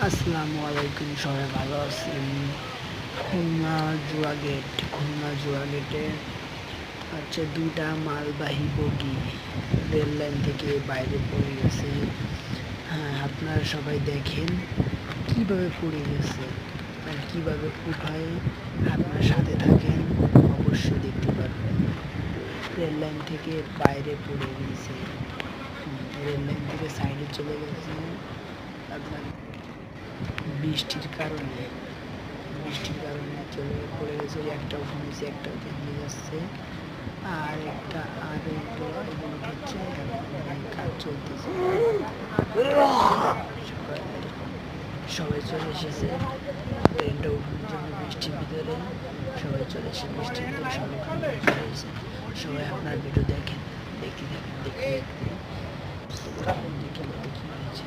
আসসালামু আলাইকুম, সবাই ভালো আছেন? খুলনা জুয়া গেটে হচ্ছে দুইটা মালবাহী বগি রেল লাইন থেকে বাইরে পড়ে গেছে। হ্যাঁ, আপনারা সবাই দেখেন কিভাবে পড়ে গেছে আর কিভাবে উঠায়। আপনার সাথে থাকেন, অবশ্যই দেখতে পারবেন। রেল লাইন থেকে বাইরে পড়ে গেছে, রেল লাইন থেকে সাইডে চলে গেছে। আপনার বৃষ্টির কারণে চলে পড়ে গেছে। একটাও ঘুমিয়েছে, একটাও ভেঙে যাচ্ছে, আর একটা এগুলো হচ্ছে কাজ চলতেছে। সবাই চলে এসেছে ট্রেনটা উঠানোর জন্য। বৃষ্টির ভিতরে সবাই চলে এসে বৃষ্টির ভিতরে সবাই চলে এসেছে। সবাই আপনার ভিডিও দেখেন, দেখতে দেখতে দেখতে দেখতে বুঝতে পারবেন যে কীভাবে কী হয়েছে।